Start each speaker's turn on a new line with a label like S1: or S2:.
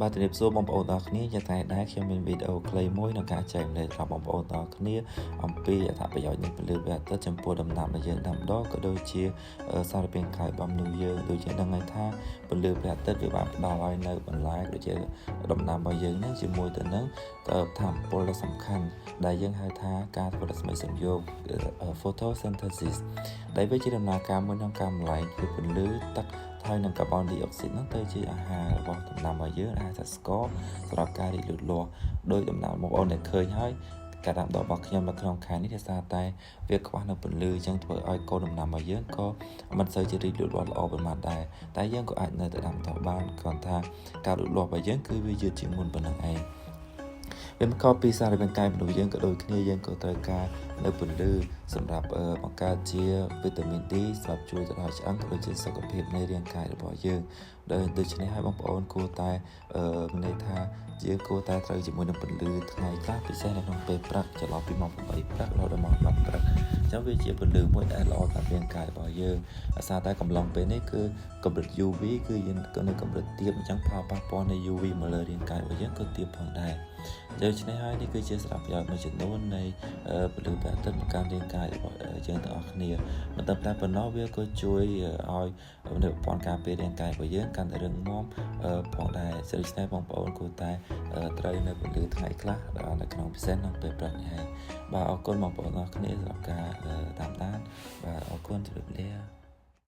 S1: បាទជំរាបសួរបងប្អូនទាំងអស់គ្នាយ៉ាងតែដែរខ្ញុំមានវីដេអូខ្លីមួយក្នុងការចែករំលែកដល់បងប្អូនទាំងអស់គ្នាអំពីអត្ថប្រយោជន៍នៃពន្លឺព្រះអាទិត្យចំពោះដំណាំដែលយើងដាំដុះក៏ដូចជាសារពាង្គកាយបំមនុស្សយើងដូចជាដឹងហើយថាពន្លឺព្រះអាទិត្យវាបានផ្ដល់ឲ្យនៅបន្លែដូចជាដំណាំរបស់យើងហ្នឹងជាមួយទៅនឹងថាមពលដ៏សំខាន់ដែលយើងហៅថាការធ្វើរស្មីសំយោគ photosynthesis ដែលវាជាដំណើរការមួយក្នុងការម្លែងគឺពន្លឺទឹកហើយនឹងកាបូនឌីអុកស៊ីតហ្នឹងទៅជាអាហាររបស់ដំណាំរបស់យើងអាចថាស្ករសម្រាប់ការរីកលូតលាស់ដោយដំណាំបងប្អូនដែលឃើញហើយការដាំដុះរបស់ខ្ញុំនៅក្នុងខែនេះដោយសារតែវាខ្វះនៅពន្លឺអញ្ចឹងធ្វើឲ្យកូនដំណាំរបស់យើងក៏មិនសូវជារីកលូតលាស់ល្អប៉ុន្មានដែរតែយើងក៏អាចនៅតែដាំដុះបានគ្រាន់ថាការលូតលាស់របស់យើងគឺវាយឺតជាងមុនប៉ុណ្ណឹងឯងវាមកពីសារពាង្គកាយមនុស្សយើងក៏ដូចគ្នាយើងក៏ត្រូវការនៅពន្លឺសម្រាប់បង្កើតជាវីតាមីន D សម្រាប់ជួយទៅដល់ឆ្អឹងក៏ដូចជាសុខភាពនៃរាងកាយរបស់យើងដូច្នេះហើយបងប្អូនគួរតែមានន័យថាយើងគួរតែត្រូវជាមួយនឹងពន្លឺថ្ងៃខ្លះពិសេសនៅក្នុងពេលព្រឹកចន្លោះពីម៉ោង8ព្រឹករហូតដល់ម៉ោង10ព្រឹកអញ្ចឹងវាជាពន្លឺមួយដែលល្អសម្រាប់រាងកាយរបស់យើងដោយសារតែកំឡុងពេលនេះគឺកម្រិត UV គឺយើងនៅកម្រិតទាបអញ្ចឹងផលប៉ះពាល់នៃ UV មកលើរាងកាយរបស់យើងក៏ទាបផងដែរដូច្នេះហើយនេះគឺជាសារៈប្រយោជន៍មួយចំនួននៃពន្លឺព្រះអាទិត្យមកកាន់រាងកាយរបស់យើងទាំងអស់គ្នាមិនតែប៉ុណ្ណោះវាក៏ជួយឲ្យនៅប្រព័ន្ធការពាររាងកាយរបស់យើងកាន់តែរឹងមាំផងដែរដូច្នេះបងប្អូនគួរតែត្រូវនៅពន្លឺថ្ងៃខ្លះនៅក្នុងពិសេសក្នុងពេលព្រឹកនេះហើយបាទអរគុណបងប្អូនទាំងអស់គ្នាសម្រាប់ការតាមដានបាទអរគុណជម្រាបលា